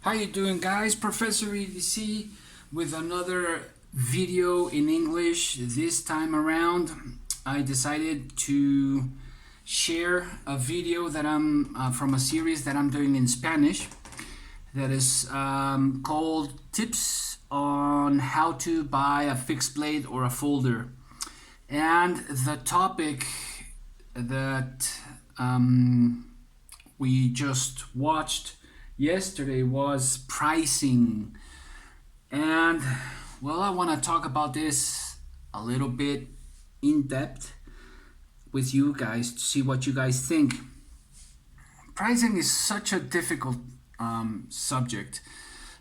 How you doing, guys? Professor EDC with another video in English. This time around I decided to share a video that I'm from a series that I'm doing in Spanish that is called Tips on How to Buy a Fixed Blade or a Folder. And the topic that we just watched yesterday was pricing. And well, I want to talk about this a little bit in depth with you guys to see what you guys think. Pricing is such a difficult subject.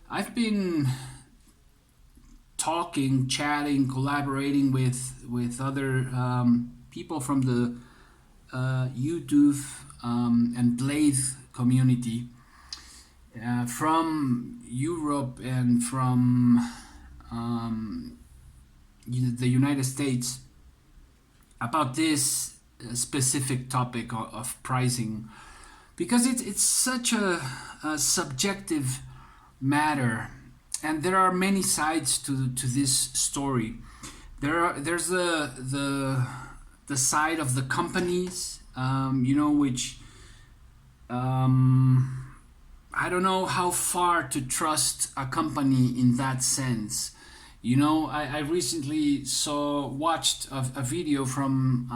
I've been talking, chatting, collaborating with other people from the YouTube and Blade community from Europe and from the United States about this specific topic of pricing, because it's such a subjective matter, and there are many sides to this story. There's the side of the companies, which I don't know how far to trust a company in that sense. I recently watched a video from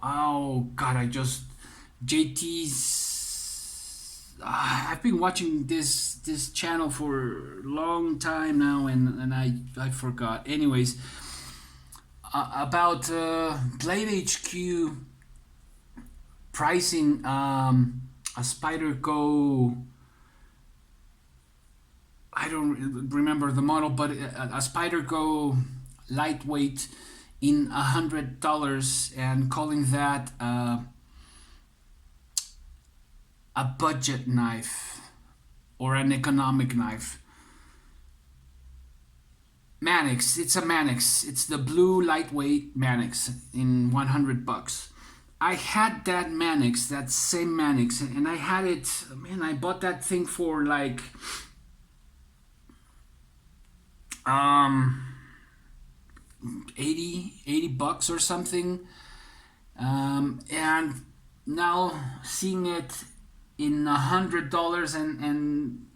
oh god, JT's. I've been watching this channel for a long time now, and I forgot. Anyways, about Blade HQ pricing a Spyderco. I don't remember the model, but a Spyderco lightweight in $100, and calling that a budget knife or an economic knife. Manix, it's a Manix. It's the blue lightweight Manix in $100. I had that Manix, that same Manix, and I had it. Man, I bought that thing for like 80 bucks or something, and now seeing it in $100, and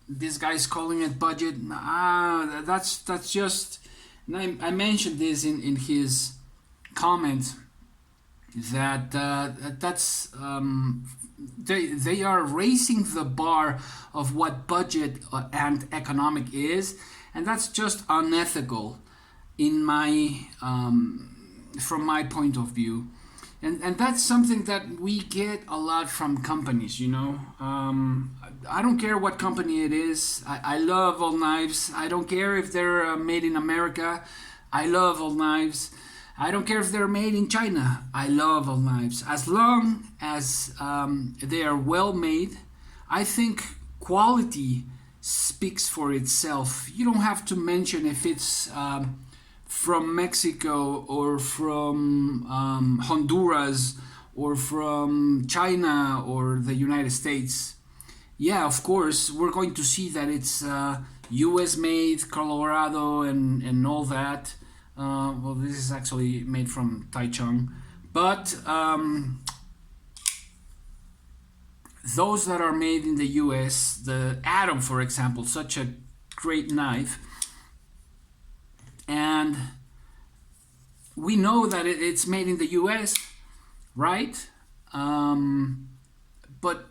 this guy's calling it budget. That's just. And I mentioned this in his comment that that's they are raising the bar of what budget and economic is, and that's just unethical in my from my point of view. And that's something that we get a lot from companies. I don't care what company it is. I love all knives. I don't care if they're made in America. I love all knives. I don't care if they're made in China. I love all knives. As long as they are well made, I think quality speaks for itself. You don't have to mention if it's from Mexico or from Honduras or from China or the United States. Yeah, of course, we're going to see that it's US made, Colorado, and all that. Well, this is actually made from Taichung. But those that are made in the US, the Atom, for example, such a great knife, and we know that it's made in the US, right? But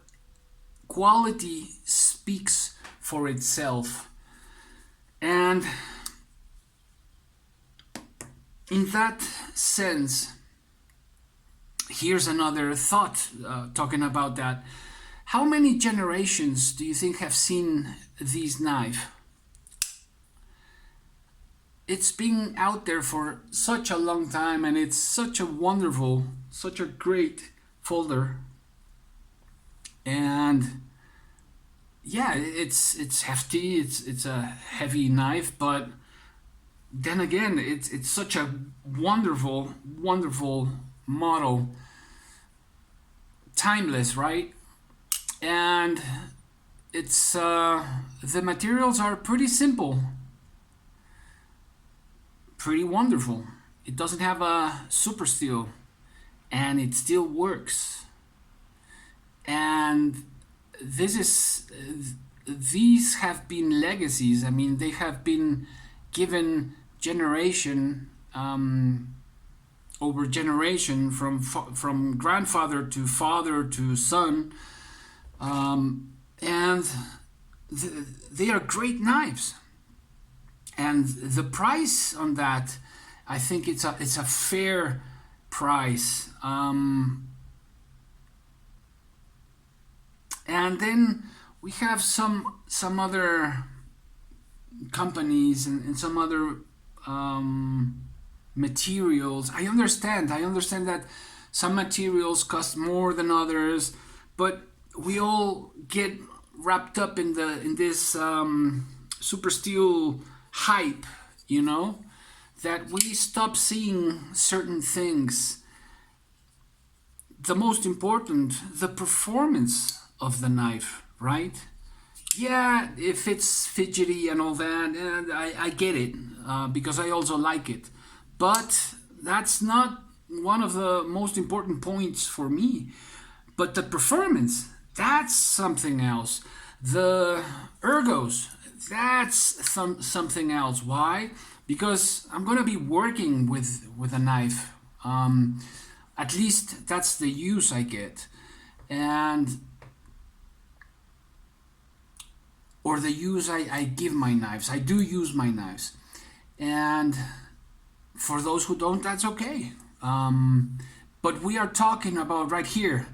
quality speaks for itself. And in that sense, here's another thought talking about that. How many generations do you think have seen this knife? It's been out there for such a long time, and it's such a wonderful, such a great folder. And yeah, it's hefty. It's a heavy knife, but then again, it's such a wonderful model, timeless, right? And it's the materials are pretty simple, pretty wonderful. It doesn't have a super steel, and it still works. And this is these have been legacies. I mean, they have been given generation over generation, from grandfather to father to son, and they are great knives. And the price on that, I think it's a fair price. And then we have some other companies and some other materials. I understand that some materials cost more than others, but we all get wrapped up in this super steel hype, you know, that we stop seeing certain things. The most important, the performance of the knife, right? Yeah, if it's fidgety and all that, I get it, because I also like it. But that's not one of the most important points for me. But the performance, that's something else. The ergos, that's something else. Why? Because I'm gonna be working with a knife. At least that's the use I get, and or the use I give my knives. I do use my knives, and for those who don't, that's okay. But we are talking about right here.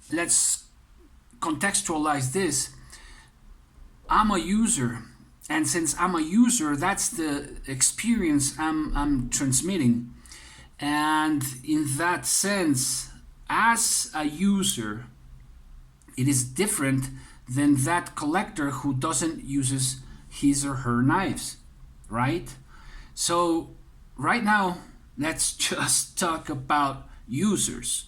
Let's contextualize this. I'm a user, and since I'm a user, that's the experience I'm transmitting. And in that sense, as a user, it is different than that collector who doesn't uses his or her knives, right? So right now, let's just talk about users,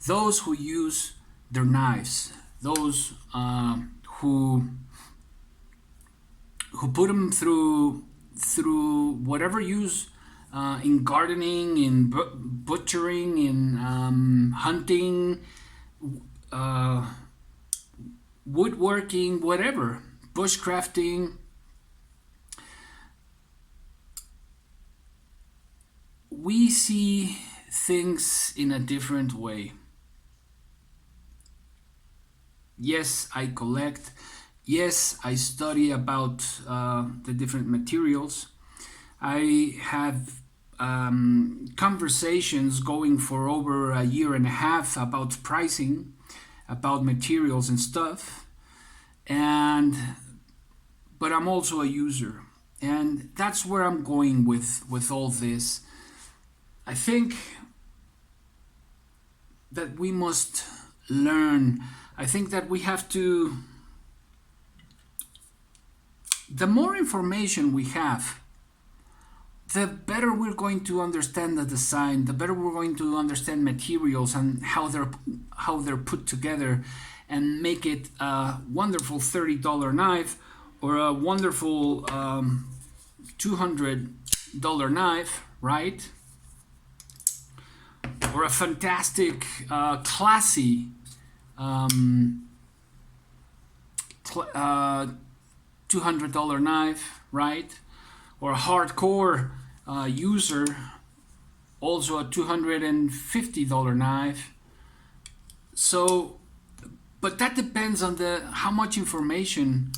those who use their knives, those who put them through whatever use, in gardening, in butchering, in hunting, uh, woodworking, whatever, bushcrafting. We see things in a different way. Yes, I collect. Yes, I study about the different materials. I have conversations going for over a year and a half about pricing, about materials and stuff. And but I'm also a user, and that's where I'm going with all this. I think that we must learn. I think that we have to. The more information we have, the better we're going to understand the design, the better we're going to understand materials and how they're put together, and make it a wonderful $30 knife or a wonderful $200 knife, right? Or a fantastic, classy $200 knife, right? Or a hardcore user, also a $250 knife. So, but that depends on the how much information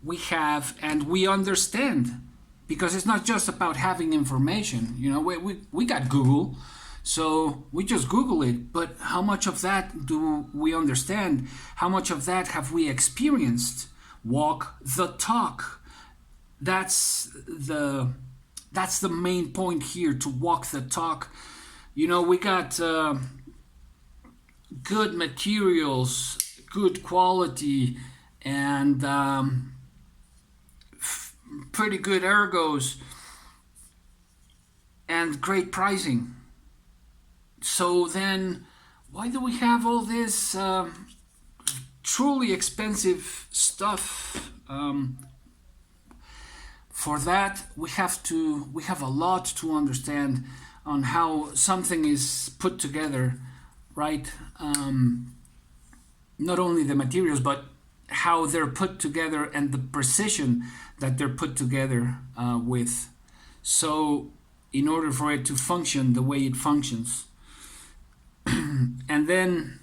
we have and we understand, because it's not just about having information. You know, we got Google, so we just Google it. But how much of that do we understand? How much of that have we experienced? Walk the talk. That's the main point here, to walk the talk. You know, we got good materials, good quality, and pretty good ergos, and great pricing. So then, why do we have all this truly expensive stuff. For that, we have a lot to understand on how something is put together, right? Not only the materials, but how they're put together and the precision that they're put together with. So, in order for it to function the way it functions. And then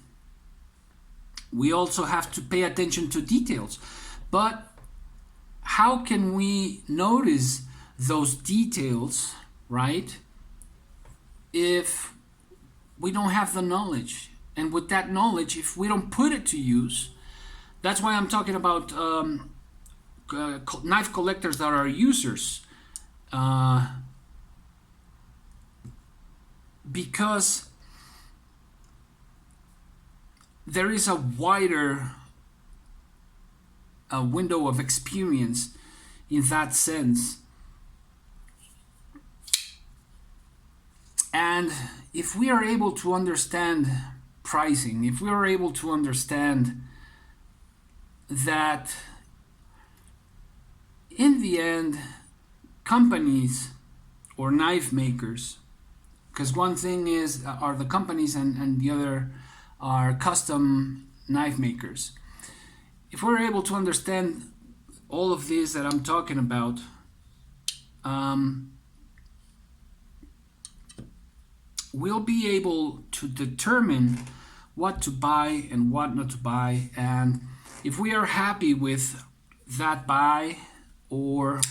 we also have to pay attention to details. But how can we notice those details, right, if we don't have the knowledge? And with that knowledge, if we don't put it to use, that's why I'm talking about knife collectors that are users. Because there is a wider window of experience in that sense. And if we are able to understand pricing, if we are able to understand that in the end, companies or knife makers, because one thing are the companies and the other are custom knife makers. If we're able to understand all of this that I'm talking about, we'll be able to determine what to buy and what not to buy, and if we are happy with that buy or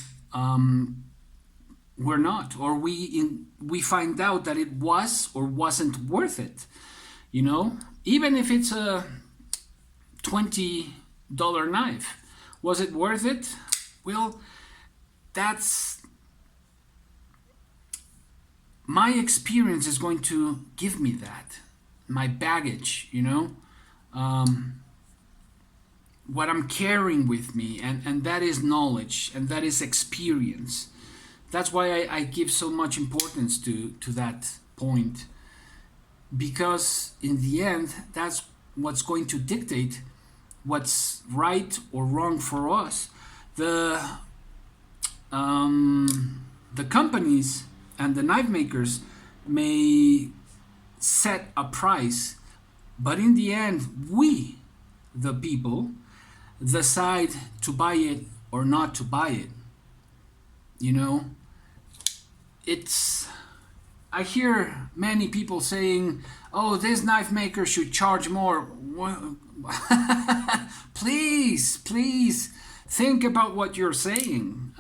we're not, or we find out that it was or wasn't worth it, even if it's a $20 knife, was it worth it? Well, that's my experience is going to give me that, my baggage, what I'm carrying with me, and that is knowledge, and that is experience. That's why I give so much importance to that point, because in the end, that's what's going to dictate what's right or wrong for us. The companies and the knife makers may set a price, but in the end, we, the people, decide to buy it or not to buy it. I hear many people saying, oh, this knife maker should charge more. Please think about what you're saying,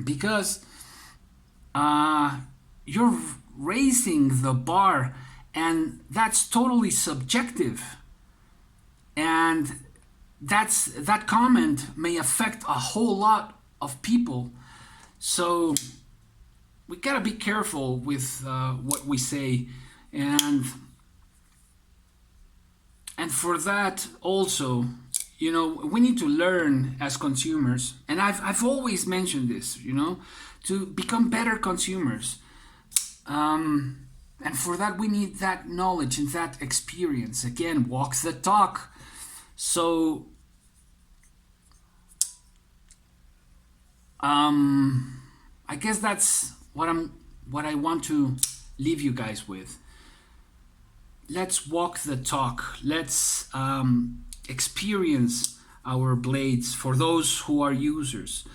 because you're raising the bar, and that's totally subjective, and that comment may affect a whole lot of people. So we gotta be careful with what we say, and for that also, we need to learn as consumers, and I've always mentioned this, to become better consumers, and for that we need that knowledge and that experience. Again, walk the talk. So I guess that's what I want to leave you guys with. Let's walk the talk. Let's experience our blades for those who are users.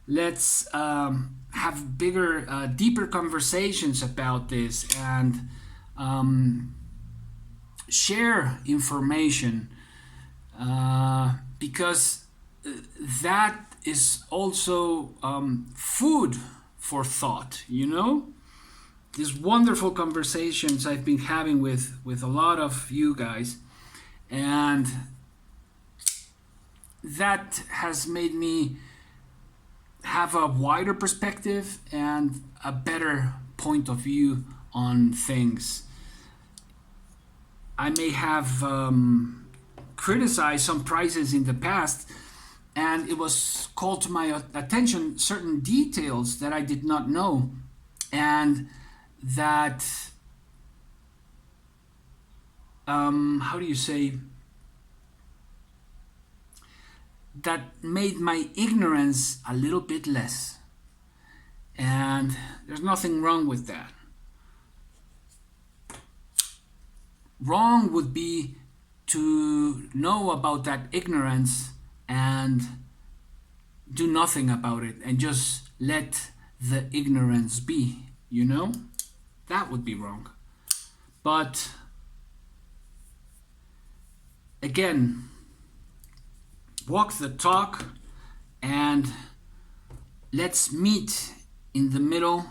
Let's have bigger, deeper conversations about this, and share information, because that is also food for thought. These wonderful conversations I've been having with a lot of you guys, and that has made me have a wider perspective and a better point of view on things. I may have criticized some prices in the past, and it was called to my attention certain details that I did not know, and that how do you say, that made my ignorance a little bit less. And there's nothing wrong with that. Wrong would be to know about that ignorance and do nothing about it and just let the ignorance be, you know? That would be wrong. But again, walk the talk and let's meet in the middle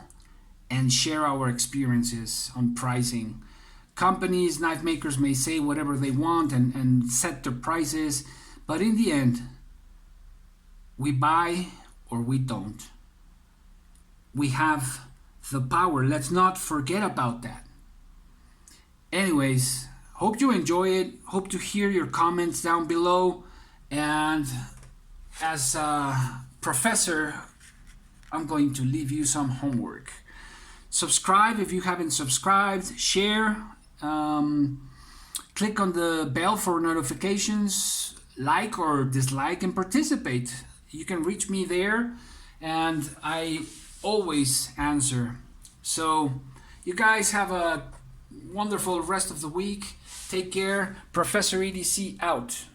and share our experiences on pricing. Companies, knife makers may say whatever they want and set their prices, but in the end, we buy or we don't. We have the power. Let's not forget about that. Anyways, hope you enjoy it. Hope to hear your comments down below. And as a professor, I'm going to leave you some homework. Subscribe if you haven't subscribed. Share. Click on the bell for notifications. Like or dislike and participate. You can reach me there, and I always answer. So you guys have a wonderful rest of the week. Take care. Professor EDC out.